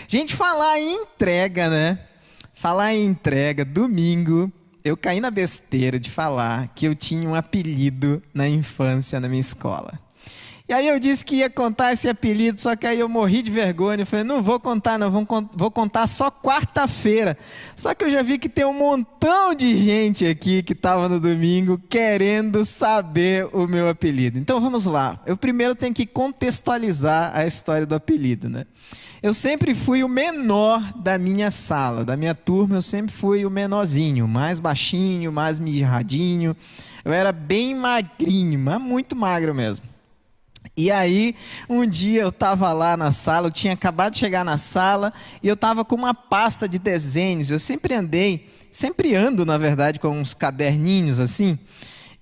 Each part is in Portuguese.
Gente, falar em entrega, né? Falar em entrega, domingo, eu caí na besteira de falar que eu tinha um apelido na infância na minha escola. E aí eu disse que ia contar esse apelido, só que aí eu morri de vergonha. Eu falei, não vou contar não, vou contar só quarta-feira. Só que eu já vi que tem um montão de gente aqui que estava no domingo querendo saber o meu apelido. Então vamos lá. Eu primeiro tenho que contextualizar a história do apelido, né? Eu sempre fui o menor da minha sala, da minha turma, eu sempre fui o menorzinho, mais baixinho, mais mirradinho. Eu era bem magrinho, mas muito magro mesmo. E aí, um dia eu estava lá na sala, eu tinha acabado de chegar na sala e eu estava com uma pasta de desenhos. Eu sempre ando, na verdade, com uns caderninhos assim.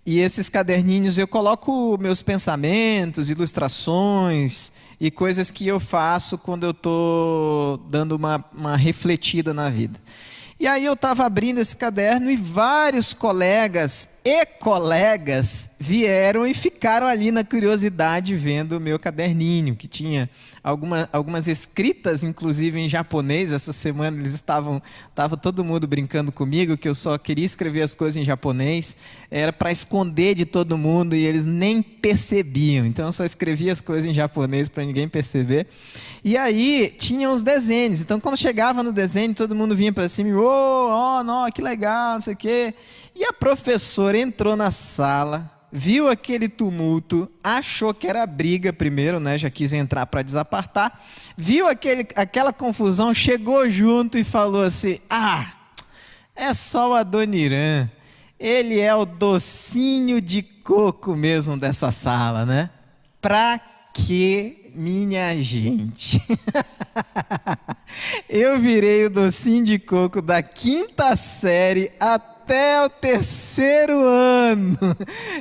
E esses caderninhos eu coloco meus pensamentos, ilustrações e coisas que eu faço quando eu estou dando uma refletida na vida. E aí eu estava abrindo esse caderno e vários colegas vieram e ficaram ali na curiosidade vendo o meu caderninho, que tinha algumas escritas, inclusive em japonês. Essa semana eles estava todo mundo brincando comigo, que eu só queria escrever as coisas em japonês, era para esconder de todo mundo e eles nem percebiam, então eu só escrevia as coisas em japonês para ninguém perceber. E aí tinha os desenhos, então quando chegava no desenho, todo mundo vinha para cima e, não, que legal, não sei o quê. E a professora entrou na sala, viu aquele tumulto, achou que era briga primeiro, né? Já quis entrar para desapartar, viu aquela confusão, chegou junto e falou assim, é só o Adoniran, ele é o docinho de coco mesmo dessa sala, né? Pra quê, minha gente? Eu virei o docinho de coco da quinta série até o terceiro ano.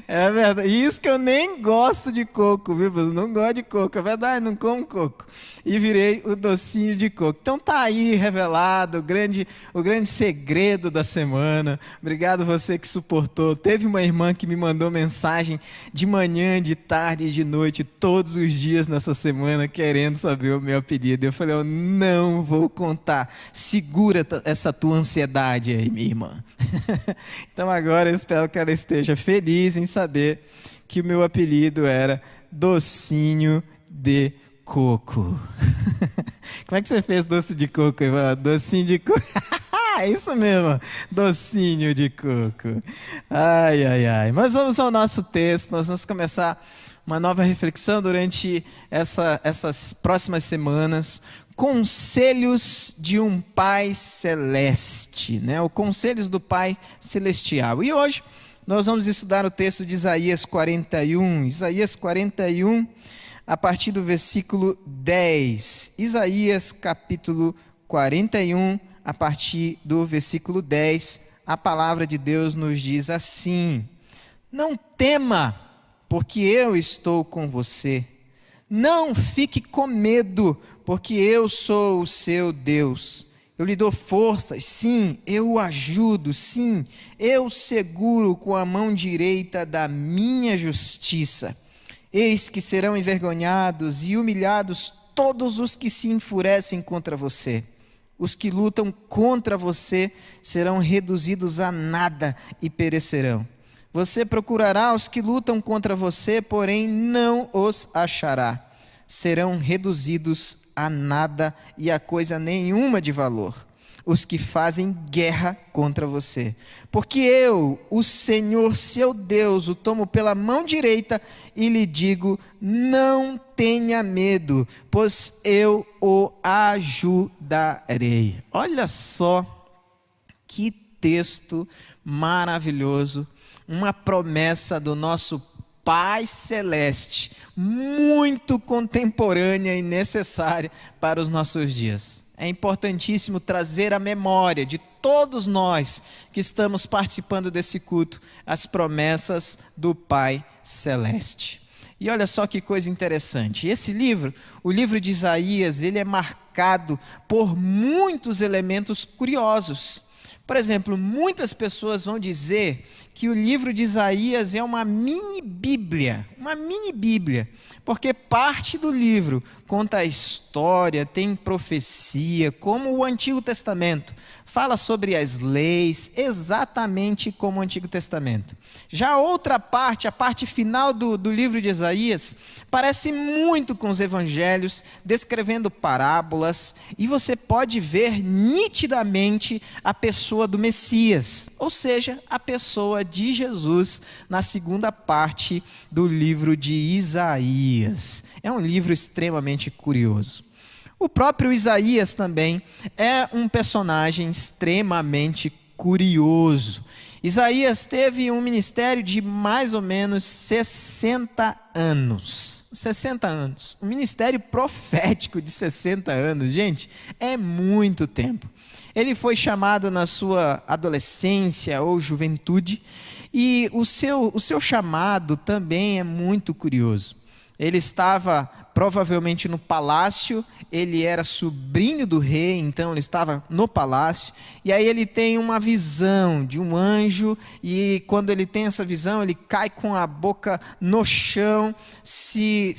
É verdade. Isso que eu nem gosto de coco, viu? Eu não gosto de coco, é verdade, não como coco. E virei o docinho de coco. Então tá aí revelado o grande segredo da semana. Obrigado você que suportou. Teve uma irmã que me mandou mensagem de manhã, de tarde e de noite, todos os dias nessa semana, querendo saber o meu apelido. Eu falei, eu não vou contar. Segura essa tua ansiedade aí, minha irmã. Então agora eu espero que ela esteja feliz em saber que o meu apelido era Docinho de Coco. Como é que você fez doce de coco? Docinho de coco. É isso mesmo, docinho de coco. Ai, ai, ai. Mas vamos ao nosso texto. Nós vamos começar uma nova reflexão durante essas próximas semanas. Conselhos de um Pai Celeste, né? O Conselhos do Pai Celestial. E hoje nós vamos estudar o texto de Isaías 41. Isaías 41, a partir do versículo 10. Isaías capítulo 41, a partir do versículo 10. A palavra de Deus nos diz assim: não tema, porque eu estou com você. Não fique com medo, porque eu sou o seu Deus. Eu lhe dou forças, sim, eu o ajudo, sim, eu seguro com a mão direita da minha justiça. Eis que serão envergonhados e humilhados todos os que se enfurecem contra você. Os que lutam contra você serão reduzidos a nada e perecerão. Você procurará os que lutam contra você, porém não os achará. Serão reduzidos a nada e a coisa nenhuma de valor, os que fazem guerra contra você. Porque eu, o Senhor seu Deus, o tomo pela mão direita e lhe digo, não tenha medo, pois eu o ajudarei. Olha só que texto maravilhoso, uma promessa do nosso Pai Celeste, muito contemporânea e necessária para os nossos dias. É importantíssimo trazer à memória de todos nós que estamos participando desse culto as promessas do Pai Celeste. E olha só que coisa interessante, esse livro, o livro de Isaías, ele é marcado por muitos elementos curiosos. Por exemplo, muitas pessoas vão dizer que o livro de Isaías é uma mini-bíblia, porque parte do livro conta a história, tem profecia, como o Antigo Testamento, fala sobre as leis, exatamente como o Antigo Testamento. Já a outra parte, a parte final do livro de Isaías, parece muito com os evangelhos, descrevendo parábolas, e você pode ver nitidamente a pessoa do Messias, ou seja, a pessoa de Jesus, na segunda parte do livro de Isaías. É um livro extremamente curioso. O próprio Isaías também é um personagem extremamente curioso. Isaías teve um ministério de mais ou menos 60 anos. 60 anos. Um ministério profético de 60 anos, gente, é muito tempo. Ele foi chamado na sua adolescência ou juventude, e o seu chamado também é muito curioso. Ele estava provavelmente no palácio, ele era sobrinho do rei, então ele estava no palácio, e aí ele tem uma visão de um anjo, e quando ele tem essa visão, ele cai com a boca no chão, se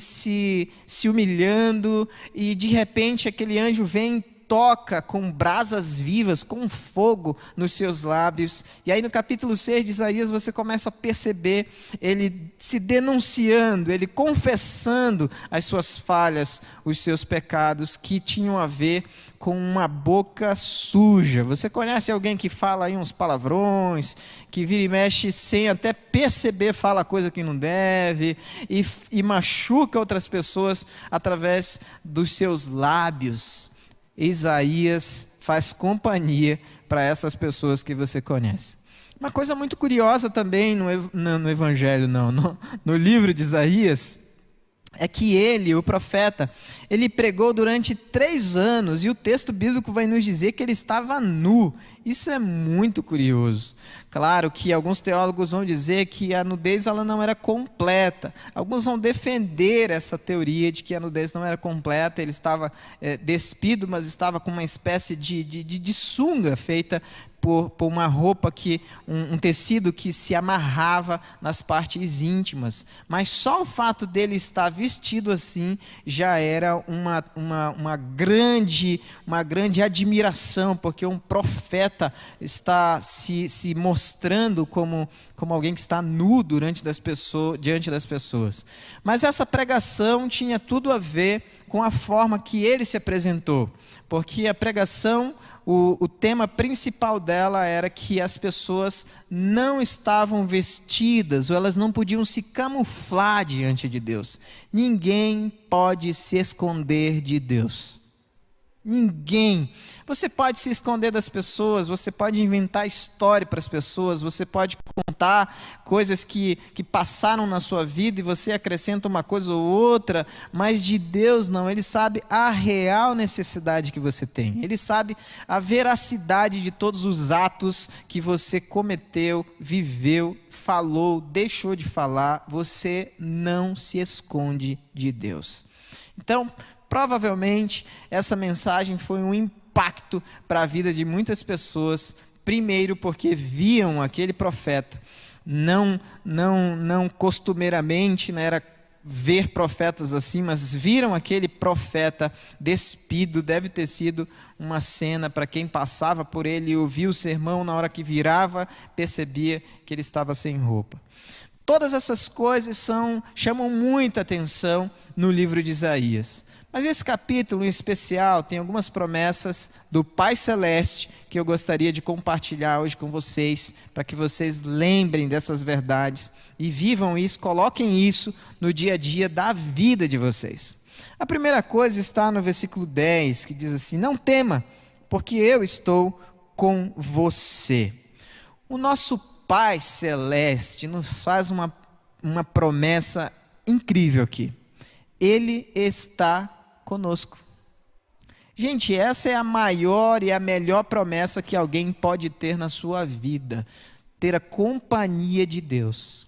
humilhando, e de repente aquele anjo vem, toca com brasas vivas, com fogo nos seus lábios. E aí no capítulo 6 de Isaías você começa a perceber ele se denunciando, ele confessando as suas falhas, os seus pecados que tinham a ver com uma boca suja. Você conhece alguém que fala aí uns palavrões, que vira e mexe sem até perceber, fala coisa que não deve, e machuca outras pessoas através dos seus lábios? Isaías faz companhia para essas pessoas que você conhece. Uma coisa muito curiosa também no Evangelho, no livro de Isaías, é que ele, o profeta, ele pregou durante 3 anos, e o texto bíblico vai nos dizer que ele estava nu. Isso é muito curioso. Claro que alguns teólogos vão dizer que a nudez ela não era completa. Alguns vão defender essa teoria de que a nudez não era completa, ele estava despido, mas estava com uma espécie de sunga feita por uma roupa, um tecido que se amarrava nas partes íntimas. Mas só o fato dele estar vestido assim já era uma grande admiração, porque um profeta está se mostrando como alguém que está nu diante das pessoas. Mas essa pregação tinha tudo a ver com a forma que ele se apresentou, porque a pregação, o tema principal dela era que as pessoas não estavam vestidas, ou elas não podiam se camuflar diante de Deus. Ninguém pode se esconder de Deus. Ninguém. Você pode se esconder das pessoas, você pode inventar história para as pessoas, você pode contar coisas que passaram na sua vida e você acrescenta uma coisa ou outra, mas de Deus não. Ele sabe a real necessidade que você tem. Ele sabe a veracidade de todos os atos que você cometeu, viveu, falou, deixou de falar. Você não se esconde de Deus. Então, provavelmente, essa mensagem foi um impacto para a vida de muitas pessoas, primeiro porque viam aquele profeta, não costumeiramente, era ver profetas assim, mas viram aquele profeta despido. Deve ter sido uma cena para quem passava por ele e ouvia o sermão, na hora que virava, percebia que ele estava sem roupa. Todas essas coisas chamam muita atenção no livro de Isaías. Mas esse capítulo em especial tem algumas promessas do Pai Celeste que eu gostaria de compartilhar hoje com vocês, para que vocês lembrem dessas verdades e vivam isso, coloquem isso no dia a dia da vida de vocês. A primeira coisa está no versículo 10, que diz assim: não tema, porque eu estou com você. O nosso Pai Celeste nos faz uma promessa incrível aqui. Ele está conosco. Gente, essa é a maior e a melhor promessa que alguém pode ter na sua vida. Ter a companhia de Deus.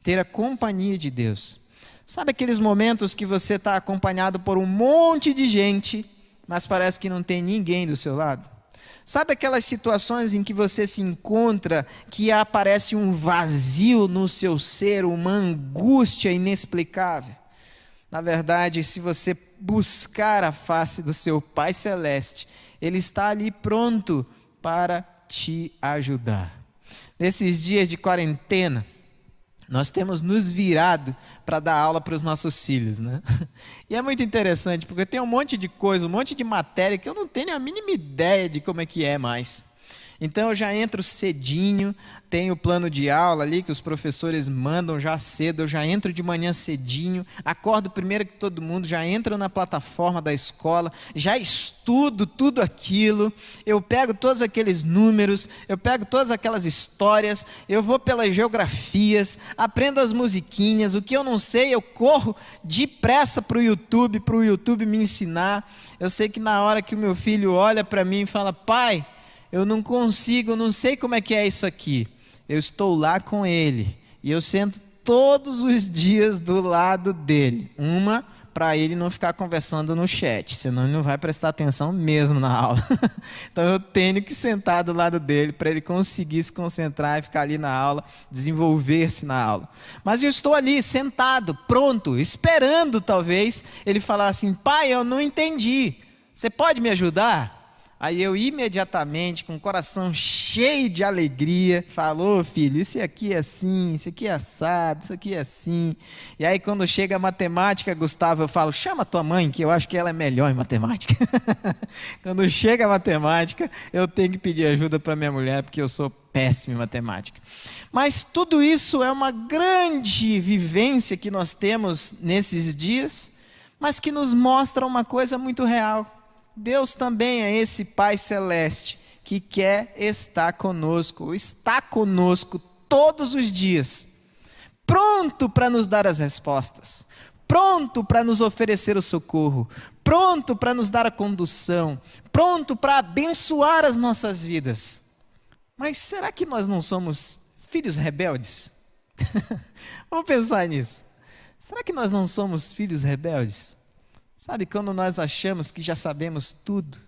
Ter a companhia de Deus. Sabe aqueles momentos que você está acompanhado por um monte de gente, mas parece que não tem ninguém do seu lado? Sabe aquelas situações em que você se encontra, que aparece um vazio no seu ser, uma angústia inexplicável? Na verdade, se você buscar a face do seu Pai Celeste, Ele está ali pronto para te ajudar. Nesses dias de quarentena, nós temos nos virado para dar aula para os nossos filhos, né? E é muito interessante, porque tem um monte de coisa, um monte de matéria que eu não tenho a mínima ideia de como é que é mais. Então eu já entro cedinho, tenho o plano de aula ali que os professores mandam já cedo, eu já entro de manhã cedinho, acordo primeiro que todo mundo, já entro na plataforma da escola, já estudo tudo aquilo, eu pego todos aqueles números, eu pego todas aquelas histórias, eu vou pelas geografias, aprendo as musiquinhas, o que eu não sei eu corro depressa para o YouTube me ensinar. Eu sei que na hora que o meu filho olha para mim e fala: pai, eu não consigo, não sei como é que é isso aqui. Eu estou lá com ele. E eu sento todos os dias do lado dele. Para ele não ficar conversando no chat, senão ele não vai prestar atenção mesmo na aula. Então eu tenho que sentar do lado dele para ele conseguir se concentrar e ficar ali na aula, desenvolver-se na aula. Mas eu estou ali sentado, pronto, esperando talvez ele falar assim: pai, eu não entendi. Você pode me ajudar? Aí eu imediatamente, com o coração cheio de alegria, falo: ô filho, isso aqui é assim, isso aqui é assado, isso aqui é assim. E aí quando chega a matemática, Gustavo, eu falo: chama tua mãe, que eu acho que ela é melhor em matemática. Quando chega a matemática, eu tenho que pedir ajuda para minha mulher, porque eu sou péssimo em matemática. Mas tudo isso é uma grande vivência que nós temos nesses dias, mas que nos mostra uma coisa muito real. Deus também é esse Pai Celeste que quer estar conosco, está conosco todos os dias, pronto para nos dar as respostas, pronto para nos oferecer o socorro, pronto para nos dar a condução, pronto para abençoar as nossas vidas. Mas será que nós não somos filhos rebeldes? Vamos pensar nisso. Será que nós não somos filhos rebeldes? Sabe, quando nós achamos que já sabemos tudo,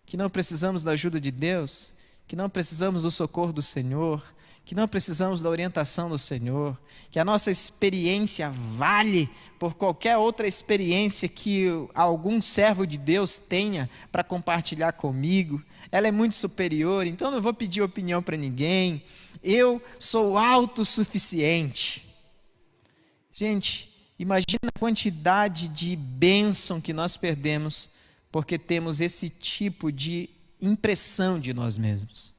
que não precisamos da ajuda de Deus, que não precisamos do socorro do Senhor, que não precisamos da orientação do Senhor, que a nossa experiência vale por qualquer outra experiência que algum servo de Deus tenha para compartilhar comigo, ela é muito superior, então não vou pedir opinião para ninguém, eu sou autossuficiente. Gente, imagina a quantidade de bênção que nós perdemos porque temos esse tipo de impressão de nós mesmos.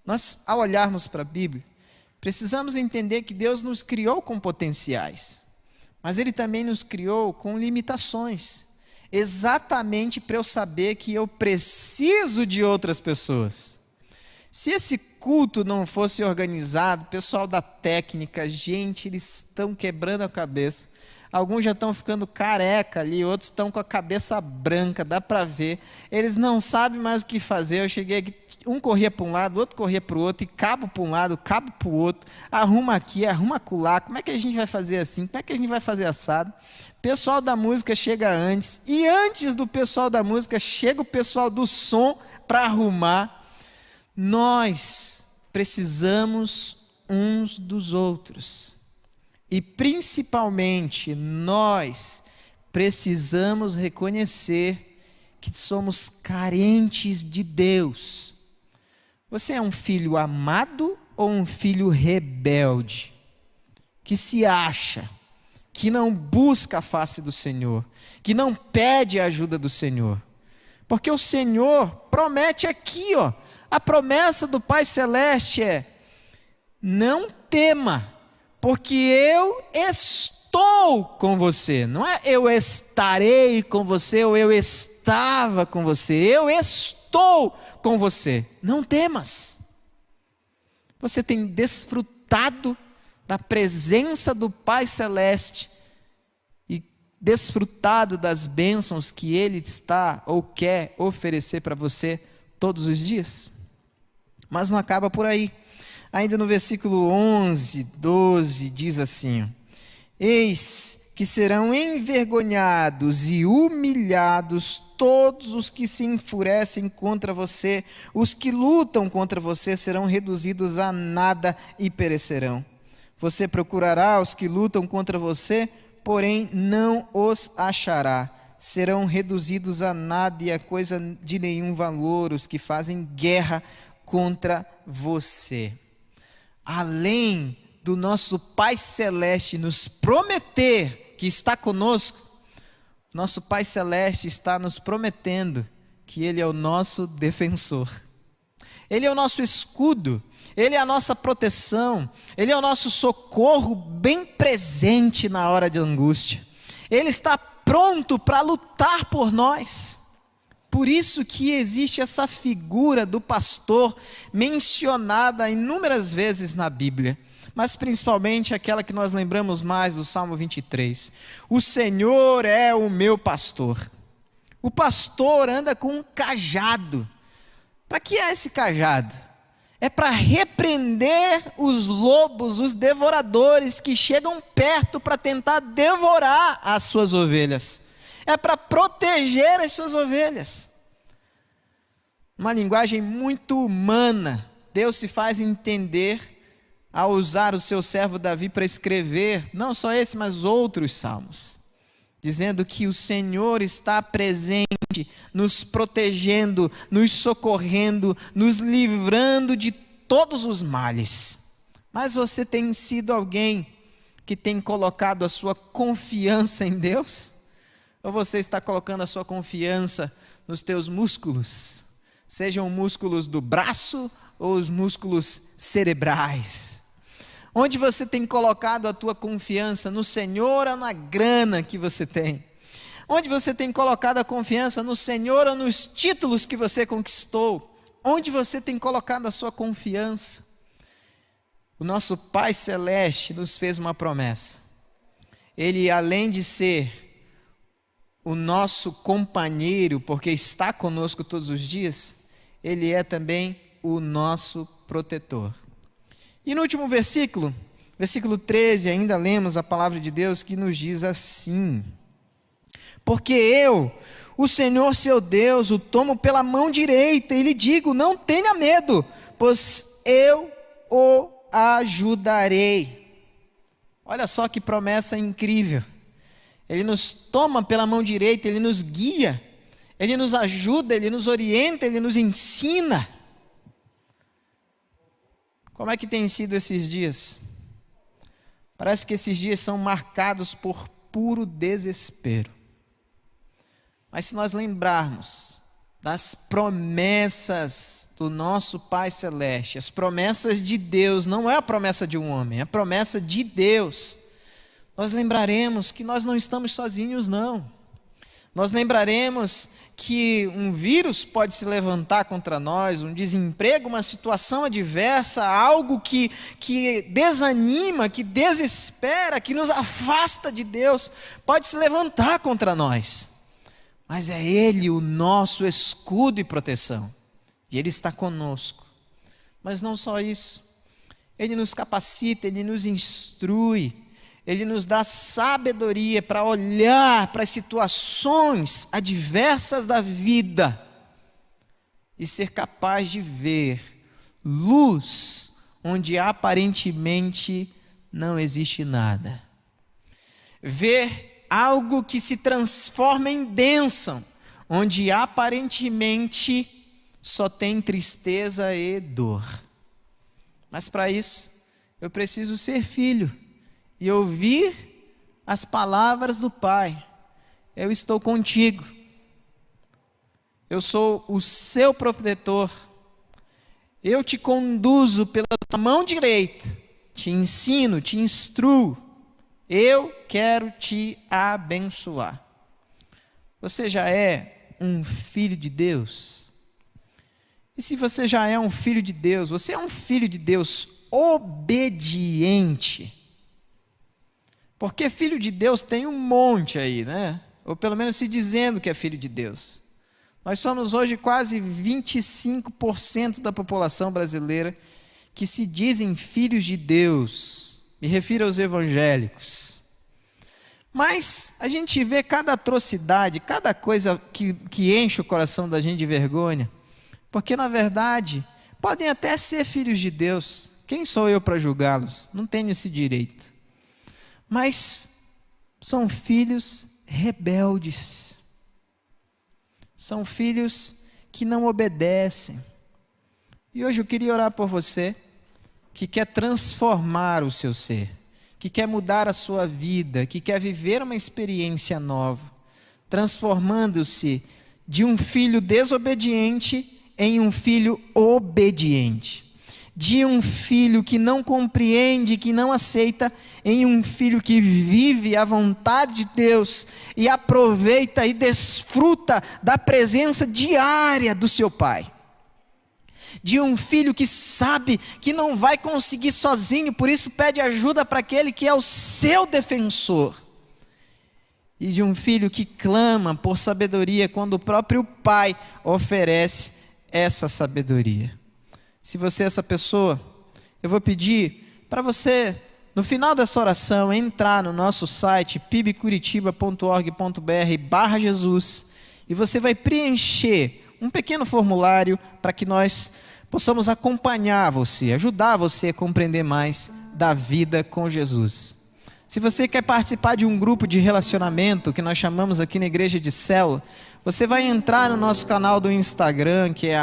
Nós, ao olharmos para a Bíblia, precisamos entender que Deus nos criou com potenciais, mas Ele também nos criou com limitações, exatamente para eu saber que eu preciso de outras pessoas. Se esse culto não fosse organizado, pessoal da técnica, gente, eles estão quebrando a cabeça. Alguns já estão ficando careca ali, outros estão com a cabeça branca, dá para ver. Eles não sabem mais o que fazer. Eu cheguei aqui, um corria para um lado, o outro corria para o outro, e cabo para um lado, cabo para o outro, arruma aqui, arruma acolá. Como é que a gente vai fazer assim? Como é que a gente vai fazer assado? O pessoal da música chega antes, e antes do pessoal da música, chega o pessoal do som para arrumar. Nós precisamos uns dos outros. E principalmente nós precisamos reconhecer que somos carentes de Deus. Você é um filho amado ou um filho rebelde? Que se acha, que não busca a face do Senhor, que não pede a ajuda do Senhor. Porque o Senhor promete aqui, a promessa do Pai Celeste é: não tema, porque eu estou com você. Não é eu estarei com você ou eu estava com você. Eu estou com você. Não temas. Você tem desfrutado da presença do Pai Celeste e desfrutado das bênçãos que Ele está ou quer oferecer para você todos os dias? Mas não acaba por aí. Ainda no versículo 11, 12, diz assim: eis que serão envergonhados e humilhados todos os que se enfurecem contra você, os que lutam contra você serão reduzidos a nada e perecerão. Você procurará os que lutam contra você, porém não os achará. Serão reduzidos a nada e a coisa de nenhum valor os que fazem guerra contra você. Além do nosso Pai Celeste nos prometer que está conosco, nosso Pai Celeste está nos prometendo que Ele é o nosso defensor. Ele é o nosso escudo, Ele é a nossa proteção, Ele é o nosso socorro bem presente na hora de angústia. Ele está pronto para lutar por nós. Por isso que existe essa figura do pastor mencionada inúmeras vezes na Bíblia, mas principalmente aquela que nós lembramos mais do Salmo 23. O Senhor é o meu pastor. O pastor anda com um cajado. Para que é esse cajado? É para repreender os lobos, os devoradores que chegam perto para tentar devorar as suas ovelhas. É para proteger as suas ovelhas. Uma linguagem muito humana, Deus se faz entender ao usar o seu servo Davi para escrever, não só esse, mas outros salmos, dizendo que o Senhor está presente, nos protegendo, nos socorrendo, nos livrando de todos os males. Mas você tem sido alguém que tem colocado a sua confiança em Deus? Ou você está colocando a sua confiança nos teus músculos? Sejam músculos do braço ou os músculos cerebrais? Onde você tem colocado a tua confiança? No Senhor ou na grana que você tem? Onde você tem colocado a confiança? No Senhor ou nos títulos que você conquistou? Onde você tem colocado a sua confiança? O nosso Pai Celeste nos fez uma promessa. Ele, além de ser o nosso companheiro, porque está conosco todos os dias, Ele é também o nosso protetor. E no último versículo, versículo 13, ainda lemos a palavra de Deus que nos diz assim: porque eu, o Senhor seu Deus, o tomo pela mão direita e lhe digo, não tenha medo, pois eu o ajudarei. Olha só que promessa incrível. Ele nos toma pela mão direita, Ele nos guia, Ele nos ajuda, Ele nos orienta, Ele nos ensina. Como é que tem sido esses dias? Parece que esses dias são marcados por puro desespero. Mas se nós lembrarmos das promessas do nosso Pai Celeste, as promessas de Deus, não é a promessa de um homem, é a promessa de Deus, nós lembraremos que nós não estamos sozinhos, não. Nós lembraremos que um vírus pode se levantar contra nós, um desemprego, uma situação adversa, algo que desanima, que desespera, que nos afasta de Deus, pode se levantar contra nós. Mas é Ele o nosso escudo e proteção. E Ele está conosco. Mas não só isso. Ele nos capacita, Ele nos instrui, Ele nos dá sabedoria para olhar para as situações adversas da vida e ser capaz de ver luz onde aparentemente não existe nada. Ver algo que se transforma em bênção, onde aparentemente só tem tristeza e dor. Mas para isso, eu preciso ser filho e ouvir as palavras do Pai. Eu estou contigo. Eu sou o seu protetor. Eu te conduzo pela tua mão direita. Te ensino, te instruo. Eu quero te abençoar. Você já é um filho de Deus? E se você já é um filho de Deus, você é um filho de Deus obediente. Porque filho de Deus tem um monte aí, né? Ou pelo menos se dizendo que é filho de Deus. Nós somos hoje quase 25% da população brasileira que se dizem filhos de Deus. Me refiro aos evangélicos. Mas a gente vê cada atrocidade, cada coisa que enche o coração da gente de vergonha, porque na verdade podem até ser filhos de Deus. Quem sou eu para julgá-los? Não tenho esse direito. Mas são filhos rebeldes. São filhos que não obedecem. E hoje eu queria orar por você que quer transformar o seu ser, que quer mudar a sua vida, que quer viver uma experiência nova, transformando-se de um filho desobediente em um filho obediente, de um filho que não compreende, que não aceita, em um filho que vive a vontade de Deus e aproveita e desfruta da presença diária do seu Pai. De um filho que sabe que não vai conseguir sozinho, por isso pede ajuda para aquele que é o seu defensor. E de um filho que clama por sabedoria quando o próprio Pai oferece essa sabedoria. Se você é essa pessoa, eu vou pedir para você, no final dessa oração, entrar no nosso site pibcuritiba.org.br/Jesus e você vai preencher um pequeno formulário para que nós possamos acompanhar você, ajudar você a compreender mais da vida com Jesus. Se você quer participar de um grupo de relacionamento, que nós chamamos aqui na igreja de célula, você vai entrar no nosso canal do Instagram, que é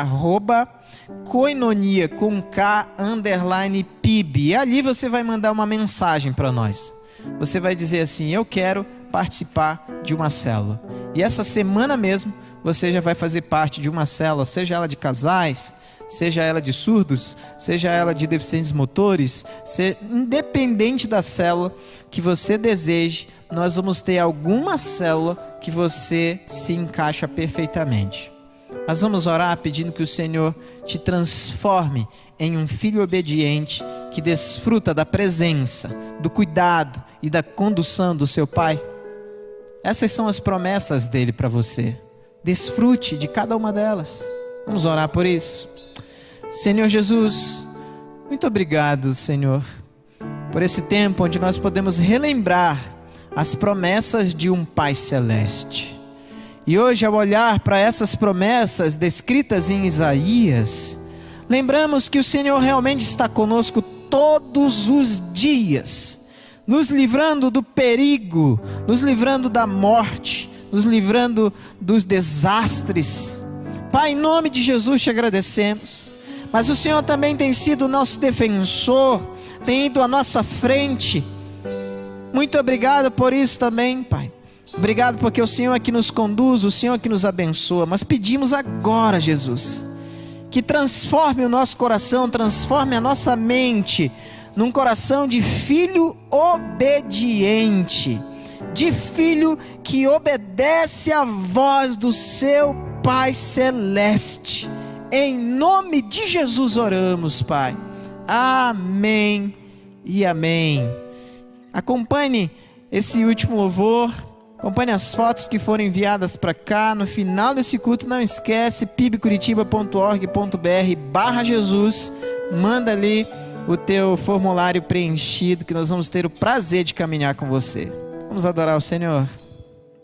@koinonia com K_pib, e ali você vai mandar uma mensagem para nós. Você vai dizer assim: eu quero participar de uma célula. E essa semana mesmo você já vai fazer parte de uma célula, seja ela de casais, seja ela de surdos, seja ela de deficientes motores, independente da célula que você deseje, nós vamos ter alguma célula que você se encaixa perfeitamente. Nós vamos orar pedindo que o Senhor te transforme em um filho obediente que desfruta da presença, do cuidado e da condução do seu Pai. Essas são as promessas dele para você. Desfrute de cada uma delas. Vamos orar por isso. Senhor Jesus, muito obrigado, Senhor, por esse tempo onde nós podemos relembrar as promessas de um Pai Celeste. E hoje, ao olhar para essas promessas descritas em Isaías, lembramos que o Senhor realmente está conosco todos os dias, nos livrando do perigo, nos livrando da morte, nos livrando dos desastres. Pai, em nome de Jesus te agradecemos, mas o Senhor também tem sido o nosso defensor, tem ido à nossa frente. Muito obrigado por isso também, Pai. Obrigado porque o Senhor é que nos conduz, o Senhor é que nos abençoa. Mas pedimos agora, Jesus, que transforme o nosso coração, transforme a nossa mente num coração de filho obediente, de filho que obedece à voz do seu Pai Celeste. Em nome de Jesus oramos, Pai. Amém e amém. Acompanhe esse último louvor, acompanhe as fotos que foram enviadas para cá. No final desse culto, não esquece, pibcuritiba.org.br/Jesus. Manda ali o teu formulário preenchido, que nós vamos ter o prazer de caminhar com você. Vamos adorar o Senhor.